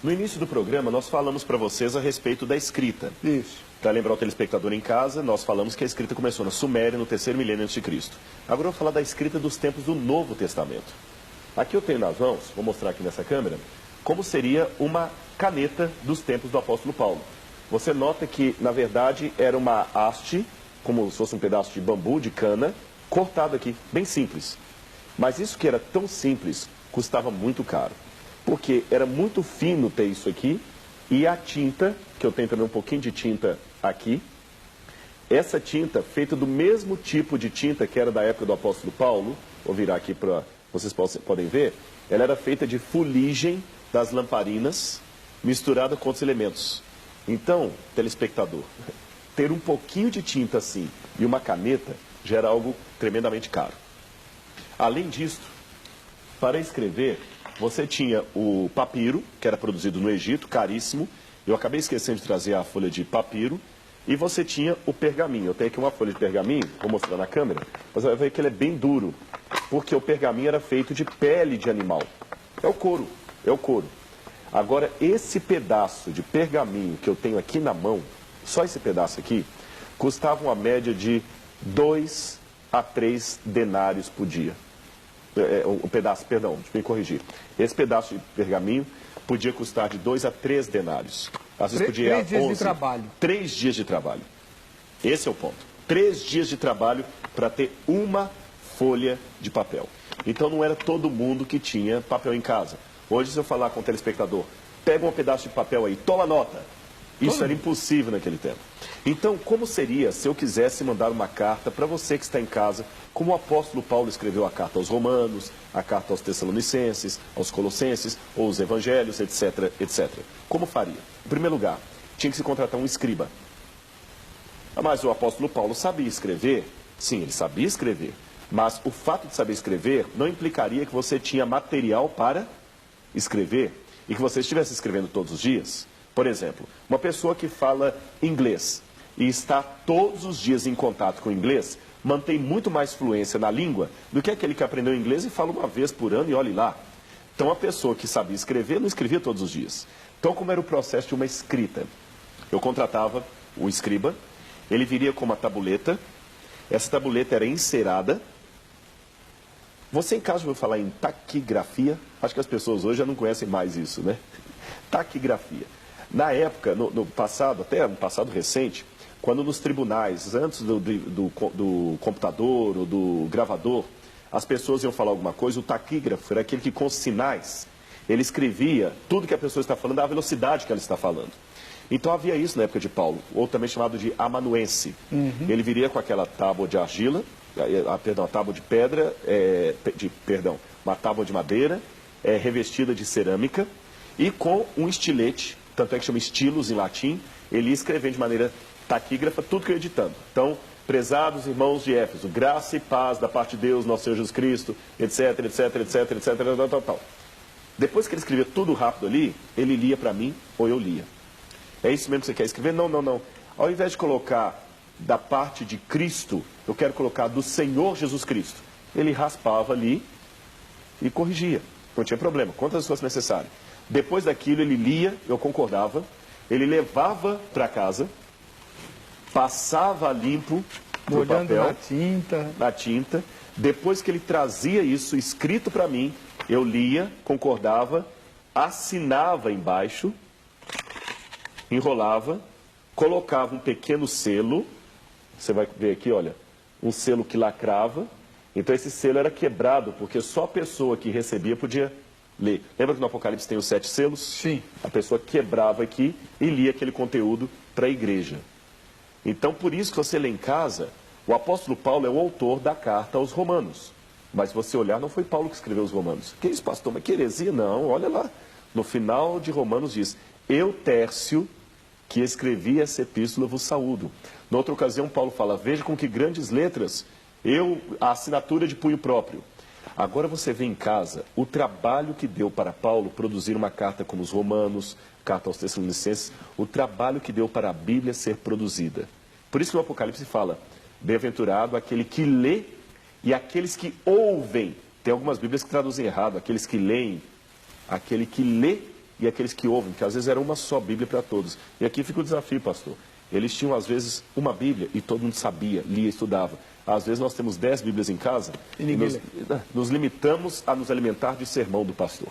No início do programa, nós falamos para vocês a respeito da escrita. Isso. Para lembrar o telespectador em casa, nós falamos que a escrita começou na Suméria, no 3º milênio a.C. Agora eu vou falar da escrita dos tempos do Novo Testamento. Aqui eu tenho nas mãos, vou mostrar aqui nessa câmera, como seria uma caneta dos tempos do apóstolo Paulo. Você nota que, na verdade, era uma haste, como se fosse um pedaço de bambu, de cana, cortado aqui, bem simples. Mas isso que era tão simples, custava muito caro. Porque era muito fino ter isso aqui, e a tinta, que eu tenho também um pouquinho de tinta aqui, essa tinta, feita do mesmo tipo de tinta que era da época do apóstolo Paulo, vou virar aqui para vocês podem ver, ela era feita de fuligem das lamparinas, misturada com outros elementos. Então, telespectador, ter um pouquinho de tinta assim e uma caneta já era algo tremendamente caro. Além disso, para escrever, você tinha o papiro, que era produzido no Egito, caríssimo. Eu acabei esquecendo de trazer a folha de papiro. E você tinha o pergaminho. Eu tenho aqui uma folha de pergaminho, vou mostrar na câmera. Você vai ver que ele é bem duro, porque o pergaminho era feito de pele de animal. É o couro, é o couro. Agora, esse pedaço de pergaminho que eu tenho aqui na mão, só esse pedaço aqui, custava uma média de 2 a 3 denários por dia. Um pedaço, perdão, deixa eu me corrigir. Esse pedaço de pergaminho podia custar de 2 a 3 denários. Às vezes podia 3 dias de trabalho. 3 dias de trabalho. Esse é o ponto. 3 dias de trabalho para ter uma folha de papel. Então não era todo mundo que tinha papel em casa. Hoje, se eu falar com o telespectador, pega um pedaço de papel aí, toma nota. Isso era impossível naquele tempo. Então, como seria se eu quisesse mandar uma carta para você que está em casa, como o apóstolo Paulo escreveu a carta aos Romanos, a carta aos Tessalonicenses, aos Colossenses, ou os Evangelhos, etc, etc. Como faria? Em primeiro lugar, tinha que se contratar um escriba. Mas o apóstolo Paulo sabia escrever? Sim, ele sabia escrever. Mas o fato de saber escrever não implicaria que você tinha material para escrever e que você estivesse escrevendo todos os dias. Por exemplo, uma pessoa que fala inglês e está todos os dias em contato com o inglês, mantém muito mais fluência na língua do que aquele que aprendeu inglês e fala uma vez por ano e olhe lá. Então, a pessoa que sabia escrever não escrevia todos os dias. Então, como era o processo de uma escrita? Eu contratava o escriba, ele viria com uma tabuleta, essa tabuleta era encerada. Você em casa já ouviu falar em taquigrafia? Acho que as pessoas hoje já não conhecem mais isso, né? Taquigrafia. Na época, no passado, até no passado recente, quando nos tribunais, antes do computador ou do gravador, as pessoas iam falar alguma coisa, o taquígrafo era aquele que com sinais, ele escrevia tudo que a pessoa está falando, a velocidade que ela está falando. Então havia isso na época de Paulo, ou também chamado de amanuense. Ele viria com aquela tábua de argila, a tábua de pedra, uma tábua de madeira, revestida de cerâmica, e com um estilete, tanto é que chama estilos em latim, ele ia escrevendo de maneira taquígrafa tudo que eu ia editando. Então, prezados irmãos de Éfeso, graça e paz da parte de Deus, nosso Senhor Jesus Cristo, etc, etc, etc, etc, tal. Depois que ele escrevia tudo rápido ali, ele lia para mim ou eu lia. É isso mesmo que você quer escrever? Não, não, não. Ao invés de colocar da parte de Cristo, eu quero colocar do Senhor Jesus Cristo. Ele raspava ali e corrigia. Não tinha problema, quantas fosse necessário. Depois daquilo ele lia, eu concordava, ele levava para casa, passava limpo no papel, na tinta. Depois que ele trazia isso escrito para mim, eu lia, concordava, assinava embaixo, enrolava, colocava um pequeno selo, você vai ver aqui, olha, um selo que lacrava. Então esse selo era quebrado, porque só a pessoa que recebia podia ler. Lembra que no Apocalipse tem os 7 selos? Sim. A pessoa quebrava aqui e lia aquele conteúdo para a igreja. Então, por isso que você lê em casa, o apóstolo Paulo é o autor da carta aos Romanos. Mas se você olhar, não foi Paulo que escreveu os Romanos. Que isso, pastor? Mas que heresia? Não, olha lá. No final de Romanos diz, eu, Tércio, que escrevi essa epístola, vos saúdo. Na outra ocasião, Paulo fala, veja com que grandes letras, a assinatura de punho próprio. Agora você vê em casa o trabalho que deu para Paulo produzir uma carta como os Romanos, carta aos Tessalonicenses, o trabalho que deu para a Bíblia ser produzida. Por isso que o Apocalipse fala, bem-aventurado aquele que lê e aqueles que ouvem. Tem algumas Bíblias que traduzem errado, aqueles que leem, aquele que lê e aqueles que ouvem, que às vezes era uma só Bíblia para todos. E aqui fica o desafio, pastor. Eles tinham, às vezes, uma Bíblia e todo mundo sabia, lia, estudava. Às vezes nós temos 10 Bíblias em casa E ninguém lê. nos limitamos a nos alimentar de sermão do pastor.